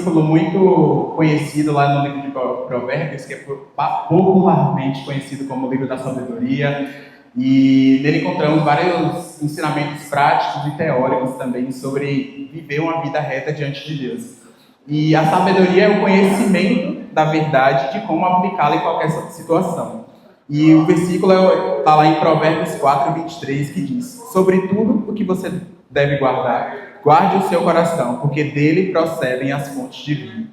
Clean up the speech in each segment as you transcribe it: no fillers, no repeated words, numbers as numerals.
versículo muito conhecido lá no livro de Provérbios, que é popularmente conhecido como o livro da sabedoria, e nele encontramos vários ensinamentos práticos e teóricos também sobre viver uma vida reta diante de Deus. E a sabedoria é o conhecimento da verdade de como aplicá-la em qualquer situação. E o versículo está lá em Provérbios 4:23, que diz: sobre tudo o que você deve guardar, guarde o seu coração, porque dele procedem as fontes de vida.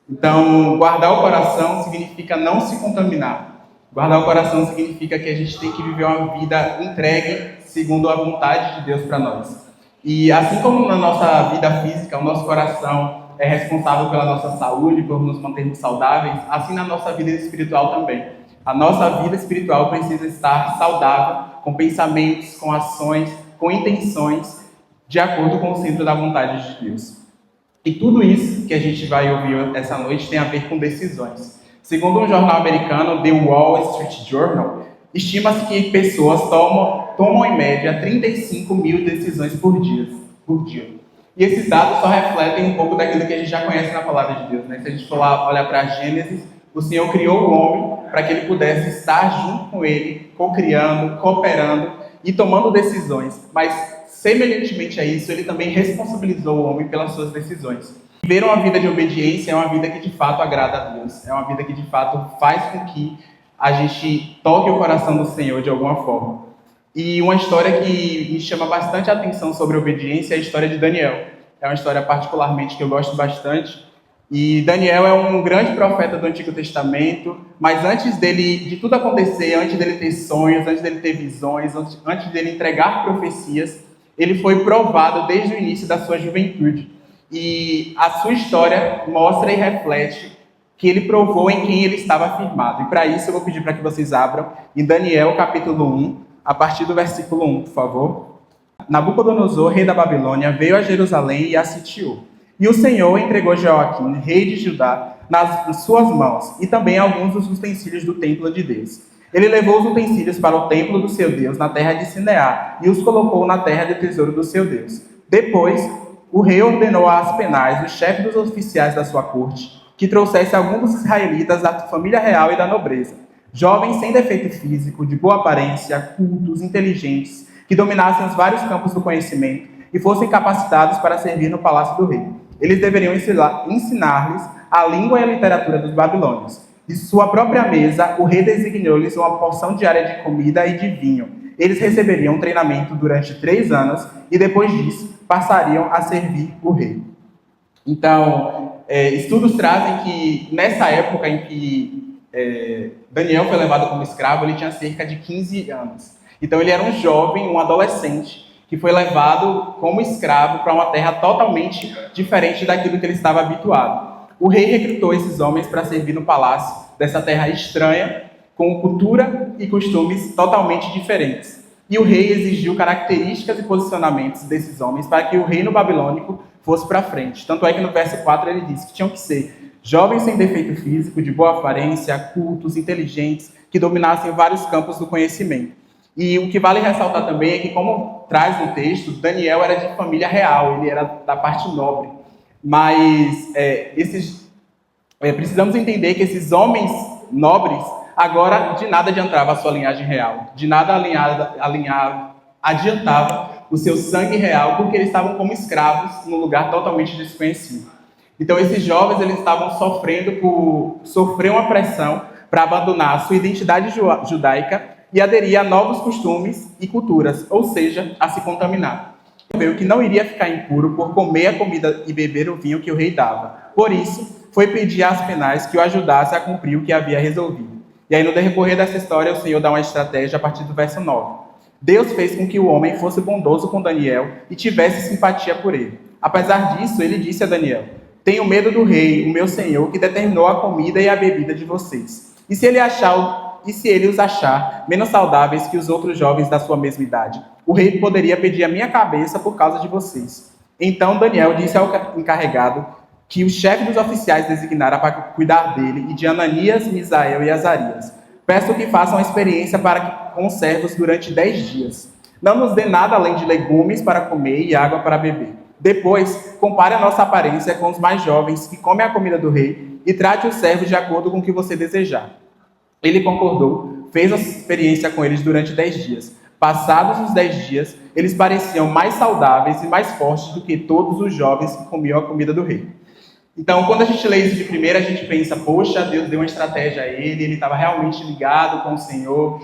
Então, guardar o coração significa não se contaminar. Guardar o coração significa que a gente tem que viver uma vida entregue segundo a vontade de Deus para nós. E assim como na nossa vida física, o nosso coração é responsável pela nossa saúde, por nos mantermos saudáveis, assim na nossa vida espiritual também. A nossa vida espiritual precisa estar saudável, com pensamentos, com ações, com intenções, de acordo com o centro da vontade de Deus. E tudo isso que a gente vai ouvir essa noite tem a ver com decisões. Segundo um jornal americano, The Wall Street Journal, estima-se que pessoas tomam em média 35 mil decisões por dia. E esses dados só refletem um pouco daquilo que a gente já conhece na palavra de Deus, né? Se a gente for lá olhar para Gênesis, o Senhor criou o homem para que ele pudesse estar junto com ele, co-criando, cooperando e tomando decisões. Mas, semelhantemente a isso, ele também responsabilizou o homem pelas suas decisões. Viver uma vida de obediência é uma vida que de fato agrada a Deus. É uma vida que de fato faz com que a gente toque o coração do Senhor de alguma forma. E uma história que me chama bastante a atenção sobre obediência é a história de Daniel. É uma história particularmente que eu gosto bastante. E Daniel é um grande profeta do Antigo Testamento, mas antes de tudo acontecer, antes dele ter sonhos, antes dele ter visões, antes dele entregar profecias, ele foi provado desde o início da sua juventude. E a sua história mostra e reflete que ele provou em quem ele estava firmado. E para isso eu vou pedir para que vocês abram em Daniel capítulo 1, a partir do versículo 1, por favor. Nabucodonosor, rei da Babilônia, veio a Jerusalém e a sitiou. E o Senhor entregou Joaquim, rei de Judá, nas suas mãos, e também alguns dos utensílios do templo de Deus. Ele levou os utensílios para o templo do seu Deus, na terra de Sineá, e os colocou na terra de tesouro do seu Deus. Depois, o rei ordenou a Aspenaz, o chefe dos oficiais da sua corte, que trouxesse alguns dos israelitas da família real e da nobreza, jovens sem defeito físico, de boa aparência, cultos, inteligentes, que dominassem os vários campos do conhecimento e fossem capacitados para servir no palácio do rei. Eles deveriam ensinar-lhes a língua e a literatura dos babilônios. De sua própria mesa, o rei designou-lhes uma porção diária de comida e de vinho. Eles receberiam treinamento durante 3 anos e depois disso passariam a servir o rei. Então, estudos trazem que nessa época em que Daniel foi levado como escravo, ele tinha cerca de 15 anos. Então ele era um jovem, um adolescente, que foi levado como escravo para uma terra totalmente diferente daquilo que ele estava habituado. O rei recrutou esses homens para servir no palácio dessa terra estranha, com cultura e costumes totalmente diferentes. E o rei exigiu características e posicionamentos desses homens para que o reino babilônico fosse para frente. Tanto é que no verso 4 ele diz que tinham que ser jovens sem defeito físico, de boa aparência, cultos, inteligentes, que dominassem vários campos do conhecimento. E o que vale ressaltar também é que, como traz no texto, Daniel era de família real, ele era da parte nobre. Mas precisamos entender que esses homens nobres, agora de nada adiantava a sua linhagem real, de nada adiantava o seu sangue real, porque eles estavam como escravos num lugar totalmente desconhecido. Então esses jovens eles estavam sofrer uma pressão para abandonar a sua identidade judaica e aderir a novos costumes e culturas, ou seja, a se contaminar. Viu que não iria ficar impuro por comer a comida e beber o vinho que o rei dava. Por isso, foi pedir a Aspenaz que o ajudasse a cumprir o que havia resolvido. E aí, no decorrer dessa história, o Senhor dá uma estratégia a partir do verso 9. Deus fez com que o homem fosse bondoso com Daniel e tivesse simpatia por ele. Apesar disso, ele disse a Daniel: tenho medo do rei, o meu senhor, que determinou a comida e a bebida de vocês. E se ele os achar menos saudáveis que os outros jovens da sua mesma idade, o rei poderia pedir a minha cabeça por causa de vocês. Então Daniel disse ao encarregado que o chefe dos oficiais designara para cuidar dele e de Ananias, Misael e Azarias. Peço que façam a experiência com servos durante 10 dias. Não nos dê nada além de legumes para comer e água para beber. Depois, compare a nossa aparência com os mais jovens que comem a comida do rei e trate os servos de acordo com o que você desejar. Ele concordou, fez a experiência com eles durante 10 dias. Passados os 10 dias, eles pareciam mais saudáveis e mais fortes do que todos os jovens que comiam a comida do rei. Então, quando a gente lê isso de primeira, a gente pensa, poxa, Deus deu uma estratégia a ele estava realmente ligado com o Senhor,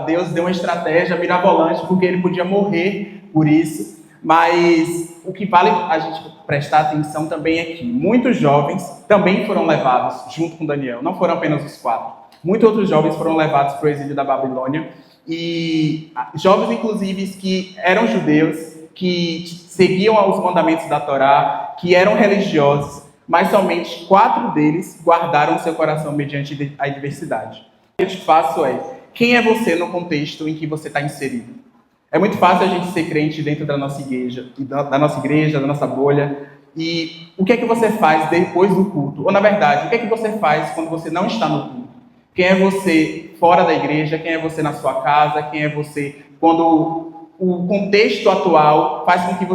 Deus deu uma estratégia mirabolante, porque ele podia morrer por isso. Mas o que vale a gente prestar atenção também é que muitos jovens também foram levados junto com Daniel, não foram apenas os 4. Muitos outros jovens foram levados para o exílio da Babilônia, e jovens, inclusive, que eram judeus, que seguiam os mandamentos da Torá, que eram religiosos, mas somente 4 deles guardaram seu coração mediante a adversidade. O que eu te faço é, quem é você no contexto em que você está inserido? É muito fácil a gente ser crente dentro da nossa igreja, da nossa bolha. E o que é que você faz depois do culto? Ou, na verdade, o que é que você faz quando você não está no culto? Quem é você fora da igreja? Quem é você na sua casa? Quem é você quando o contexto atual faz com que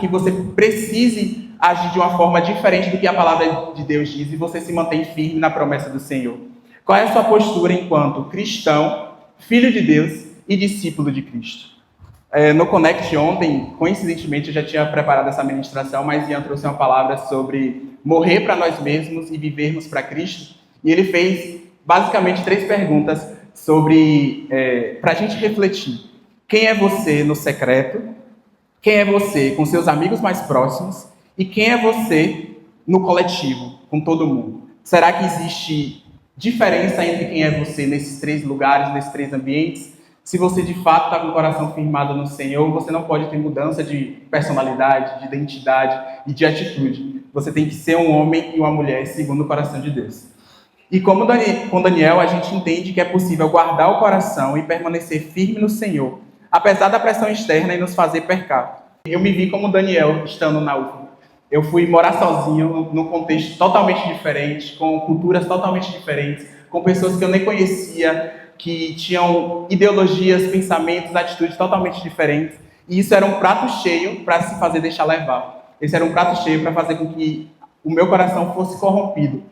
você precise agir de uma forma diferente do que a palavra de Deus diz e você se mantém firme na promessa do Senhor? Qual é a sua postura enquanto cristão, filho de Deus e discípulo de Cristo? No Connect ontem, coincidentemente, eu já tinha preparado essa ministração, mas Ian trouxe uma palavra sobre morrer para nós mesmos e vivermos para Cristo. E ele fez, basicamente, 3 perguntas para a gente refletir. Quem é você no secreto? Quem é você com seus amigos mais próximos? E quem é você no coletivo, com todo mundo? Será que existe diferença entre quem é você nesses 3 lugares, nesses 3 ambientes? Se você de fato está com o coração firmado no Senhor, você não pode ter mudança de personalidade, de identidade e de atitude. Você tem que ser um homem e uma mulher segundo o coração de Deus. E como com Daniel, a gente entende que é possível guardar o coração e permanecer firme no Senhor, apesar da pressão externa e nos fazer pecar. Eu me vi como Daniel estando na UFO. Eu fui morar sozinho, num contexto totalmente diferente, com culturas totalmente diferentes, com pessoas que eu nem conhecia, que tinham ideologias, pensamentos, atitudes totalmente diferentes. E isso era um prato cheio para se fazer deixar levar. Esse era um prato cheio para fazer com que o meu coração fosse corrompido.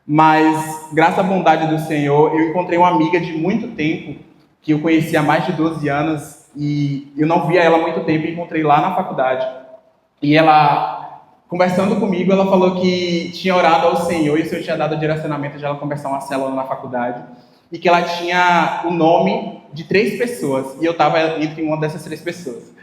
Mas, graças à bondade do Senhor, eu encontrei uma amiga de muito tempo, que eu conheci há mais de 12 anos, e eu não via ela há muito tempo, e encontrei lá na faculdade. E ela, conversando comigo, ela falou que tinha orado ao Senhor, e o Senhor tinha dado o direcionamento de ela começar uma célula na faculdade, e que ela tinha o nome de 3 pessoas, e eu estava entre uma dessas 3 pessoas.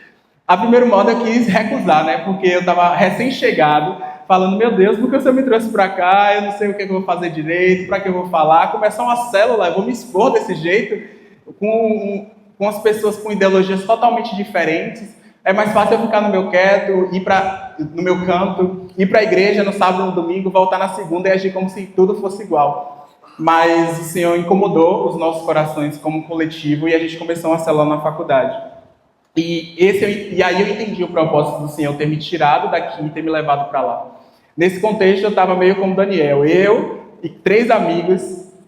A primeiro modo eu quis recusar, né, porque eu estava recém-chegado, falando, meu Deus, por que você me trouxe para cá? Eu não sei o que eu vou fazer direito, para que eu vou falar. Começar uma célula, eu vou me expor desse jeito, com as pessoas com ideologias totalmente diferentes. É mais fácil eu ficar no meu no meu canto, ir para a igreja no sábado e no domingo, voltar na segunda e agir como se tudo fosse igual. Mas o Senhor incomodou os nossos corações como coletivo e a gente começou uma célula na faculdade. E aí eu entendi o propósito do Senhor ter me tirado daqui e ter me levado para lá. Nesse contexto eu estava meio como Daniel, eu e 3 amigos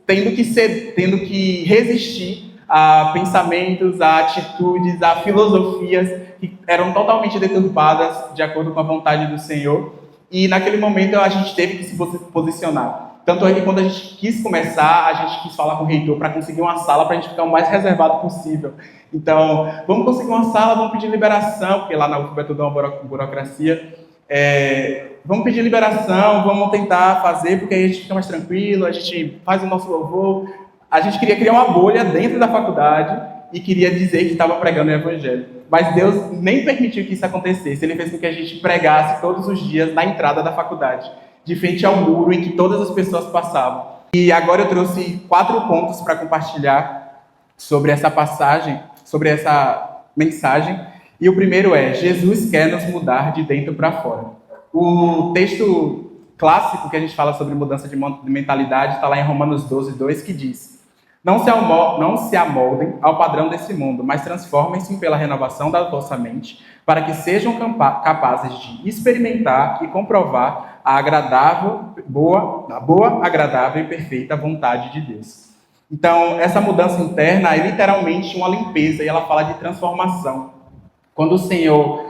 tendo que resistir a pensamentos, a atitudes, a filosofias que eram totalmente deturpadas de acordo com a vontade do Senhor. E naquele momento a gente teve que se posicionar. Tanto é que quando a gente quis começar, a gente quis falar com o reitor para conseguir uma sala para a gente ficar o mais reservado possível. Então, vamos conseguir uma sala, vamos pedir liberação, porque lá na UFBA é tudo uma burocracia. Vamos pedir liberação, vamos tentar fazer, porque aí a gente fica mais tranquilo, a gente faz o nosso louvor. A gente queria criar uma bolha dentro da faculdade e queria dizer que estava pregando o evangelho. Mas Deus nem permitiu que isso acontecesse. Ele fez com que a gente pregasse todos os dias na entrada da faculdade, de frente ao muro em que todas as pessoas passavam. E agora eu trouxe 4 pontos para compartilhar sobre essa passagem, sobre essa mensagem. E o primeiro é: Jesus quer nos mudar de dentro para fora. O texto clássico que a gente fala sobre mudança de mentalidade está lá em Romanos 12:2, que diz: não se amoldem ao padrão desse mundo, mas transformem-se pela renovação da vossa mente, para que sejam capazes de experimentar e comprovar a boa, agradável e perfeita vontade de Deus. Então, essa mudança interna é literalmente uma limpeza, e ela fala de transformação. Quando o Senhor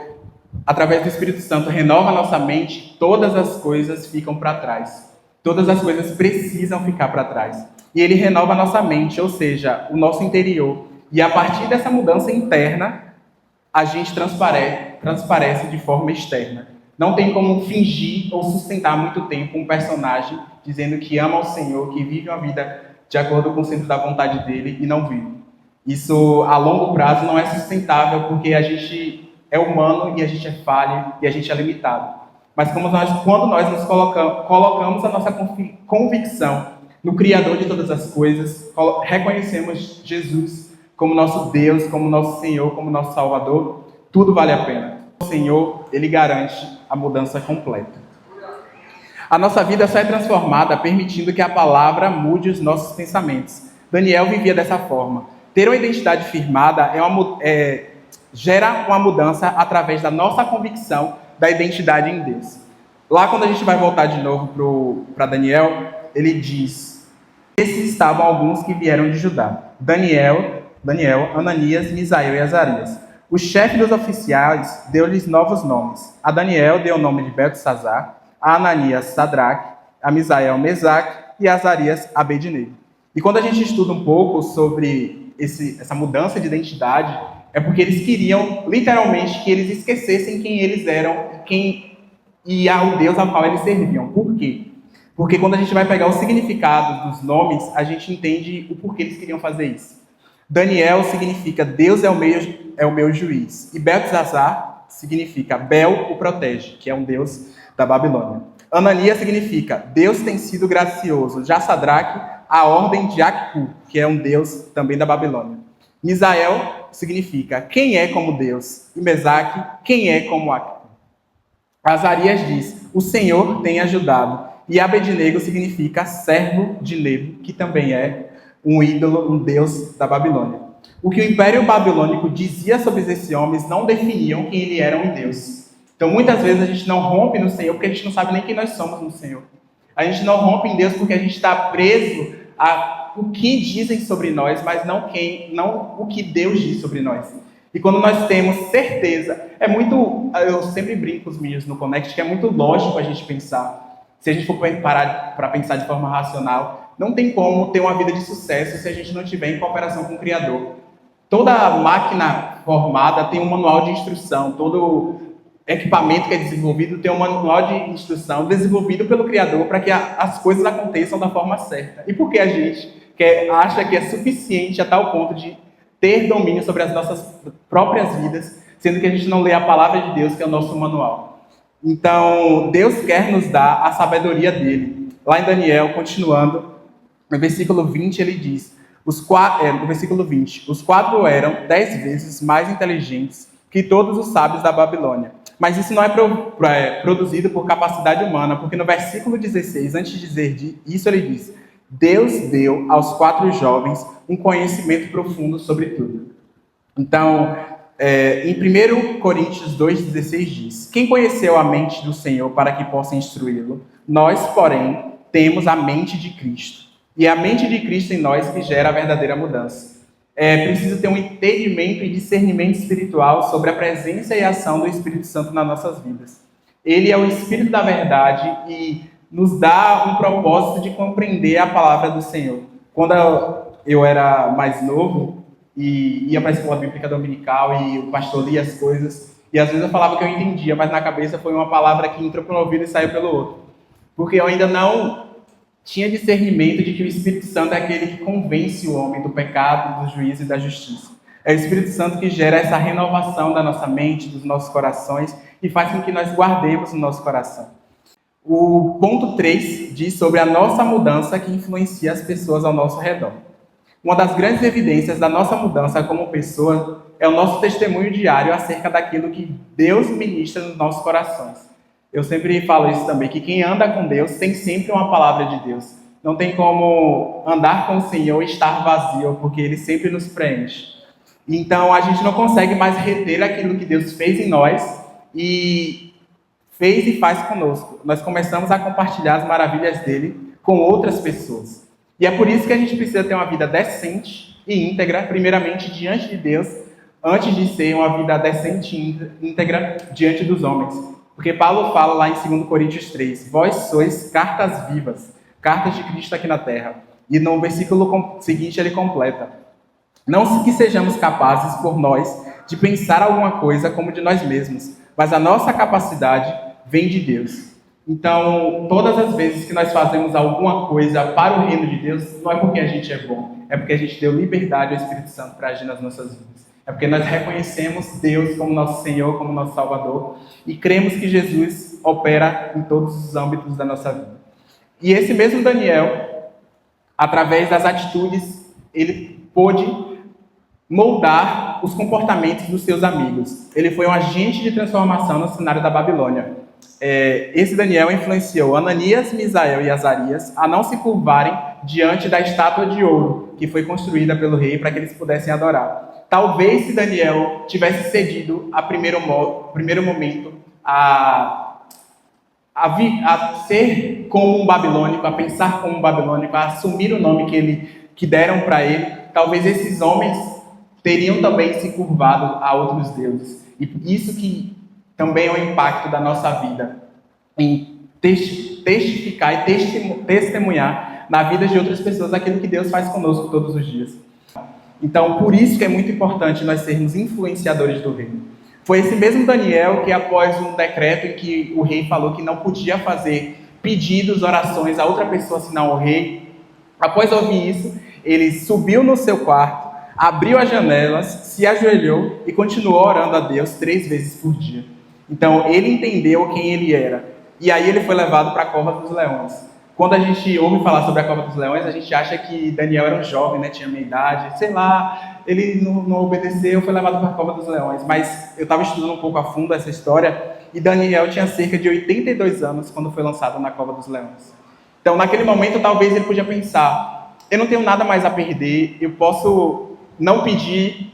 através do Espírito Santo, renova a nossa mente, todas as coisas ficam para trás. Todas as coisas precisam ficar para trás. E ele renova a nossa mente, ou seja, o nosso interior. E a partir dessa mudança interna, a gente transparece de forma externa. Não tem como fingir ou sustentar muito tempo um personagem dizendo que ama o Senhor, que vive uma vida de acordo com o centro da vontade dele e não vive. Isso, a longo prazo, não é sustentável, porque a gente é humano e a gente é falho e a gente é limitado. Mas quando nós nos colocamos a nossa convicção no Criador de todas as coisas, reconhecemos Jesus como nosso Deus, como nosso Senhor, como nosso Salvador, tudo vale a pena. O Senhor, Ele garante a mudança completa. A nossa vida só é transformada permitindo que a palavra mude os nossos pensamentos. Daniel vivia dessa forma. Ter uma identidade firmada gera uma mudança através da nossa convicção da identidade em Deus. Lá, quando a gente vai voltar de novo para Daniel, ele diz: esses estavam alguns que vieram de Judá: Daniel, Ananias, Misael e Azarias. O chefe dos oficiais deu-lhes novos nomes. A Daniel deu o nome de Beltesazar, a Ananias, Sadraque, a Misael, Mesaque e a Azarias, Abednego. E quando a gente estuda um pouco sobre essa mudança de identidade, é porque eles queriam, literalmente, que eles esquecessem quem eles eram e ao Deus ao qual eles serviam. Por quê? Porque quando a gente vai pegar o significado dos nomes, a gente entende o porquê eles queriam fazer isso. Daniel significa Deus é o meu juiz. E Beltesazar significa Bel o protege, que é um deus da Babilônia. Ananias significa Deus tem sido gracioso. Já Sadraque, a ordem de Acu, que é um deus também da Babilônia. Misael significa quem é como Deus. E Mesaque, quem é como Acu. Azarias diz, o Senhor tem ajudado. E Abednego significa servo de Nebo, que também é um ídolo, um deus da Babilônia. O que o Império Babilônico dizia sobre esses homens não definiam quem eles eram em Deus. Então, muitas vezes a gente não rompe no Senhor porque a gente não sabe nem quem nós somos no Senhor. A gente não rompe em Deus porque a gente está preso a o que dizem sobre nós, mas não o que Deus diz sobre nós. E quando nós temos certeza, eu sempre brinco com os meninos no Connect, que é muito lógico a gente pensar. Se a gente for parar para pensar de forma racional, não tem como ter uma vida de sucesso se a gente não estiver em cooperação com o Criador. Toda máquina formada tem um manual de instrução, todo equipamento que é desenvolvido tem um manual de instrução desenvolvido pelo Criador para que as coisas aconteçam da forma certa. E por que a gente acha que é suficiente a tal ponto de ter domínio sobre as nossas próprias vidas, sendo que a gente não lê a palavra de Deus, que é o nosso manual? Então, Deus quer nos dar a sabedoria dele. Lá em Daniel, continuando, no versículo 20, ele diz, no versículo 20, os 4 eram 10 vezes mais inteligentes que todos os sábios da Babilônia. Mas isso não é produzido por capacidade humana, porque no versículo 16, antes de dizer isso, ele diz, Deus deu aos 4 jovens um conhecimento profundo sobre tudo. Então, em 1 Coríntios 2,16 diz, quem conheceu a mente do Senhor para que possa instruí-lo? Nós, porém, temos a mente de Cristo. E é a mente de Cristo em nós que gera a verdadeira mudança. Precisa ter um entendimento e discernimento espiritual sobre a presença e a ação do Espírito Santo nas nossas vidas. Ele é o Espírito da verdade e nos dá um propósito de compreender a palavra do Senhor. Quando eu era mais novo e ia para a escola bíblica dominical e o pastor lia as coisas, e às vezes eu falava que eu entendia, mas na cabeça foi uma palavra que entrou pelo ouvido e saiu pelo outro. Porque eu ainda não tinha discernimento de que o Espírito Santo é aquele que convence o homem do pecado, do juízo e da justiça. É o Espírito Santo que gera essa renovação da nossa mente, dos nossos corações e faz com que nós guardemos no nosso coração. O ponto 3 diz sobre a nossa mudança que influencia as pessoas ao nosso redor. Uma das grandes evidências da nossa mudança como pessoa é o nosso testemunho diário acerca daquilo que Deus ministra nos nossos corações. Eu sempre falo isso também, que quem anda com Deus tem sempre uma palavra de Deus. Não tem como andar com o Senhor e estar vazio, porque Ele sempre nos preenche. Então, a gente não consegue mais reter aquilo que Deus fez em nós e fez e faz conosco. Nós começamos a compartilhar as maravilhas dele com outras pessoas. E é por isso que a gente precisa ter uma vida decente e íntegra, primeiramente diante de Deus, antes de ser uma vida decente e íntegra diante dos homens. Porque Paulo fala lá em 2 Coríntios 3, vós sois cartas vivas, cartas de Cristo aqui na terra. E no versículo seguinte ele completa, não que sejamos capazes por nós de pensar alguma coisa como de nós mesmos, mas a nossa capacidade vem de Deus. Então, todas as vezes que nós fazemos alguma coisa para o reino de Deus, não é porque a gente é bom, é porque a gente deu liberdade ao Espírito Santo para agir nas nossas vidas. É porque nós reconhecemos Deus como nosso Senhor, como nosso Salvador, e cremos que Jesus opera em todos os âmbitos da nossa vida. E esse mesmo Daniel, através das atitudes, ele pôde moldar os comportamentos dos seus amigos. Ele foi um agente de transformação no cenário da Babilônia. Esse Daniel influenciou Ananias, Misael e Azarias a não se curvarem diante da estátua de ouro que foi construída pelo rei para que eles pudessem adorar. Talvez se Daniel tivesse cedido a primeiro momento a ser como um babilônico, a pensar como um babilônico, a assumir o nome que deram para ele, talvez esses homens teriam também se curvado a outros deuses. E isso que também é o impacto da nossa vida, em testificar e testemunhar na vida de outras pessoas aquilo que Deus faz conosco todos os dias. Então, por isso que é muito importante nós sermos influenciadores do reino. Foi esse mesmo Daniel que, após um decreto em que o rei falou que não podia fazer pedidos, orações a outra pessoa senão o rei, após ouvir isso, ele subiu no seu quarto, abriu as janelas, se ajoelhou e continuou orando a Deus 3 vezes por dia. Então, ele entendeu quem ele era. E aí ele foi levado para a cova dos leões. Quando a gente ouve falar sobre a cova dos leões, a gente acha que Daniel era um jovem, né? Tinha minha idade, sei lá, ele não obedeceu, foi levado para a cova dos leões. Mas eu estava estudando um pouco a fundo essa história, e Daniel tinha cerca de 82 anos quando foi lançado na cova dos leões. Então, naquele momento, talvez ele podia pensar, eu não tenho nada mais a perder, eu posso não pedir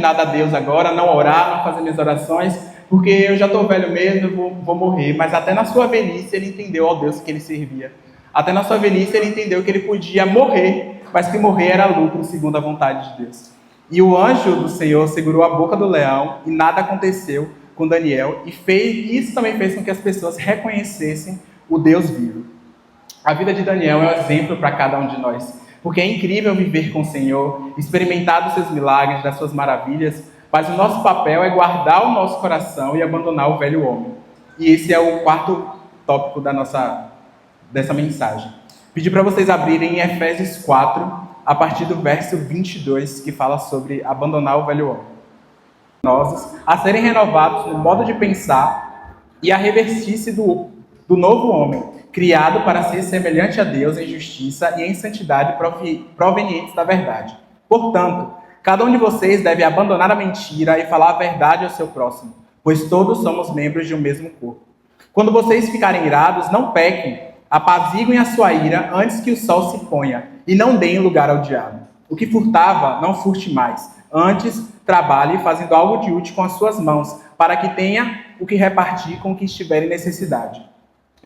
nada a Deus agora, não orar, não fazer minhas orações, porque eu já estou velho mesmo, eu vou morrer. Mas até na sua velhice ele entendeu ao Deus que ele servia. Até na sua velhice ele entendeu que ele podia morrer, mas que morrer era lucro segundo a vontade de Deus. E o anjo do Senhor segurou a boca do leão e nada aconteceu com Daniel. E isso também fez com que as pessoas reconhecessem o Deus vivo. A vida de Daniel é um exemplo para cada um de nós. Porque é incrível viver com o Senhor, experimentar dos seus milagres, das suas maravilhas, mas o nosso papel é guardar o nosso coração e abandonar o velho homem. E esse é o 4º tópico dessa mensagem. Pedi para vocês abrirem em Efésios 4, a partir do verso 22, que fala sobre abandonar o velho homem. A serem renovados no modo de pensar e a revestir-se do novo homem, criado para ser semelhante a Deus em justiça e em santidade provenientes da verdade. Portanto, cada um de vocês deve abandonar a mentira e falar a verdade ao seu próximo, pois todos somos membros de um mesmo corpo. Quando vocês ficarem irados, não pequem, apaziguem a sua ira antes que o sol se ponha, e não deem lugar ao diabo. O que furtava, não furte mais. Antes, trabalhe fazendo algo de útil com as suas mãos, para que tenha o que repartir com o que estiver em necessidade.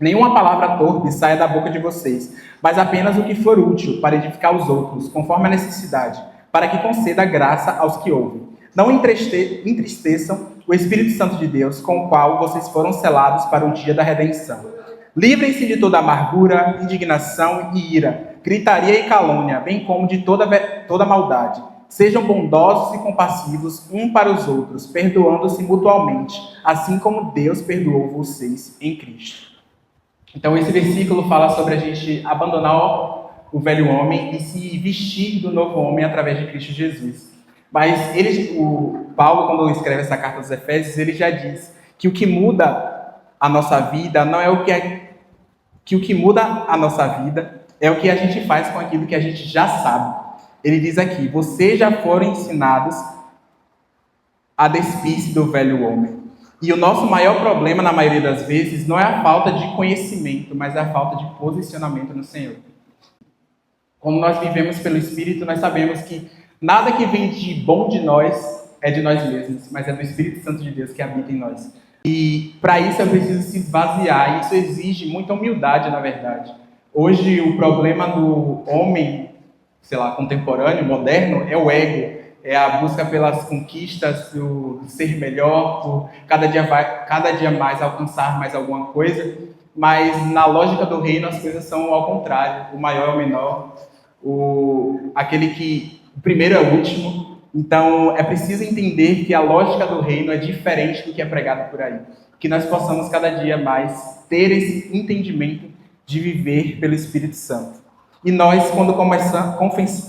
Nenhuma palavra torpe saia da boca de vocês, mas apenas o que for útil para edificar os outros, conforme a necessidade, para que conceda graça aos que ouvem. Não entristeçam o Espírito Santo de Deus, com o qual vocês foram selados para o dia da redenção. Livrem-se de toda amargura, indignação e ira, gritaria e calúnia, bem como de toda maldade. Sejam bondosos e compassivos uns para os outros, perdoando-se mutualmente, assim como Deus perdoou vocês em Cristo. Então esse versículo fala sobre a gente abandonar o velho homem e se vestir do novo homem através de Cristo Jesus. Mas o Paulo, quando escreve essa carta aos Efésios, ele já diz que o que muda a nossa vida não é que o que muda a nossa vida é o que a gente faz com aquilo que a gente já sabe. Ele diz aqui, vocês já foram ensinados a despir-se do velho homem. E o nosso maior problema, na maioria das vezes, não é a falta de conhecimento, mas é a falta de posicionamento no Senhor. Como nós vivemos pelo Espírito, nós sabemos que nada que vem de bom de nós é de nós mesmos, mas é do Espírito Santo de Deus que habita em nós. E para isso eu preciso se esvaziar, e isso exige muita humildade, na verdade. Hoje o problema do homem, contemporâneo, moderno, é o ego. é a busca pelas conquistas, do ser melhor, por cada dia mais alcançar mais alguma coisa, mas na lógica do reino as coisas são ao contrário, o maior é o menor, o primeiro é o último. Então é preciso entender que a lógica do reino é diferente do que é pregado por aí, que nós possamos cada dia mais ter esse entendimento de viver pelo Espírito Santo. E nós, quando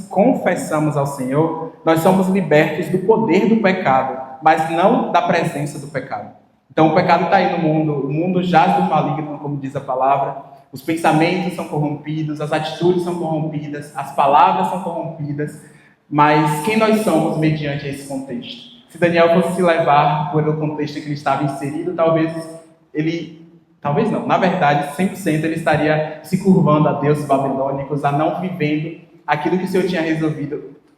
confessamos ao Senhor, nós somos libertos do poder do pecado, mas não da presença do pecado. Então o pecado está aí no mundo, o mundo jaz do maligno, como diz a palavra, os pensamentos são corrompidos, as atitudes são corrompidas, as palavras são corrompidas, mas quem nós somos mediante esse contexto? Se Daniel fosse se levar pelo contexto que ele estava inserido, talvez não, na verdade, 100% ele estaria se curvando a deuses babilônicos, a não vivendo aquilo que o Senhor tinha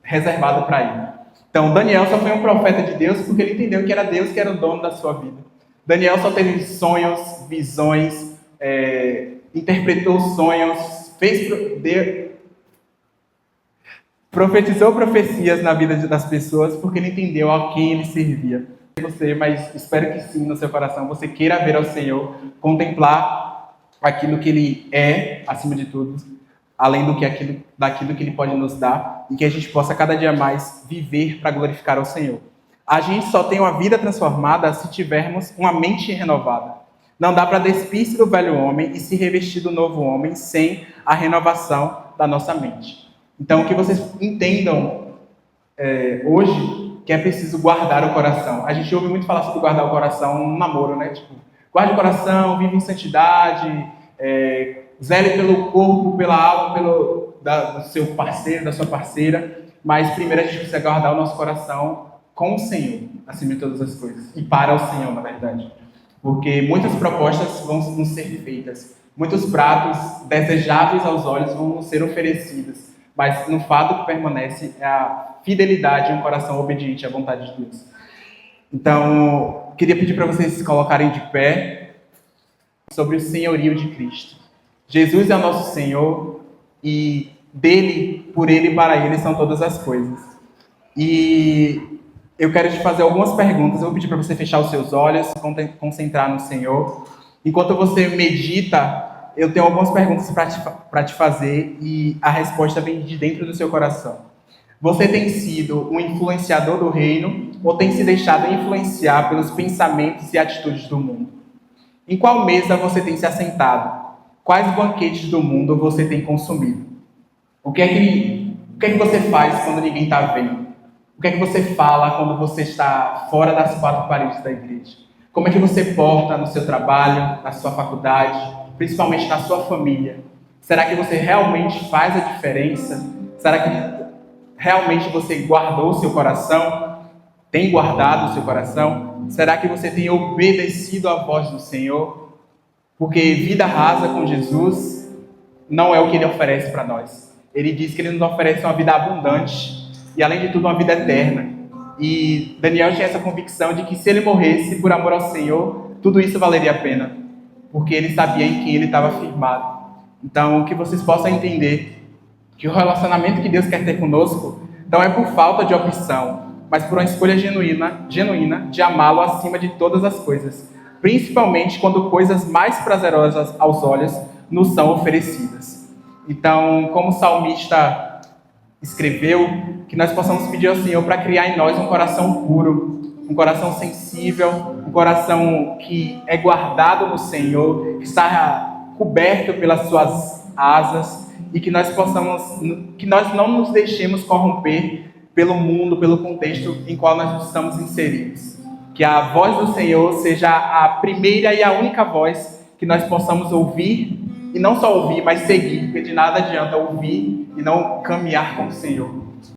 reservado para ele. Então, Daniel só foi um profeta de Deus porque ele entendeu que era Deus que era o dono da sua vida. Daniel só teve sonhos, visões, interpretou sonhos, profetizou profecias na vida das pessoas porque ele entendeu a quem ele servia. Mas espero que sim, no seu coração, você queira ver ao Senhor, contemplar aquilo que Ele é, acima de tudo, além daquilo que Ele pode nos dar, e que a gente possa cada dia mais viver para glorificar ao Senhor. A gente só tem uma vida transformada se tivermos uma mente renovada. Não dá para despir-se do velho homem e se revestir do novo homem sem a renovação da nossa mente. Então, que vocês entendam hoje que é preciso guardar o coração. A gente ouve muito falar sobre guardar o coração no namoro, né? Tipo, guarde o coração, vive em santidade, zele pelo corpo, pela alma, do seu parceiro, da sua parceira. Mas primeiro a gente precisa guardar o nosso coração com o Senhor, acima de todas as coisas. E para o Senhor, na verdade. Porque muitas propostas vão nos ser feitas. Muitos pratos desejáveis aos olhos vão nos ser oferecidos. Mas no fato que permanece é a fidelidade e um coração obediente à vontade de Deus. Então, queria pedir para vocês se colocarem de pé sobre o senhorio de Cristo. Jesus é o nosso Senhor e dele, por ele e para ele são todas as coisas. E eu quero te fazer algumas perguntas. Eu vou pedir para você fechar os seus olhos, se concentrar no Senhor. Enquanto você medita, eu tenho algumas perguntas para te fazer e a resposta vem de dentro do seu coração. Você tem sido um influenciador do reino ou tem se deixado influenciar pelos pensamentos e atitudes do mundo? Em qual mesa você tem se assentado? Quais banquetes do mundo você tem consumido? O que é que você faz quando ninguém está vendo? O que é que você fala quando você está fora das quatro paredes da igreja? Como é que você porta no seu trabalho, na sua faculdade, principalmente na sua família? Será que você realmente faz a diferença? Será que realmente você guardou o seu coração? Tem guardado o seu coração? Será que você tem obedecido à voz do Senhor? Porque vida rasa com Jesus não é o que Ele oferece para nós. Ele diz que Ele nos oferece uma vida abundante e, além de tudo, uma vida eterna. E Daniel tinha essa convicção de que se ele morresse por amor ao Senhor, tudo isso valeria a pena, porque ele sabia em quem ele estava firmado. Então, que vocês possam entender que o relacionamento que Deus quer ter conosco não é por falta de opção, mas por uma escolha genuína de amá-lo acima de todas as coisas, principalmente quando coisas mais prazerosas aos olhos nos são oferecidas. Então, como o salmista escreveu, que nós possamos pedir ao Senhor para criar em nós um coração puro, um coração sensível, um coração que é guardado no Senhor, que está coberto pelas suas asas, e que nós não nos deixemos corromper pelo mundo, pelo contexto em qual nós estamos inseridos. Que a voz do Senhor seja a primeira e a única voz que nós possamos ouvir, e não só ouvir, mas seguir, porque de nada adianta ouvir e não caminhar com o Senhor.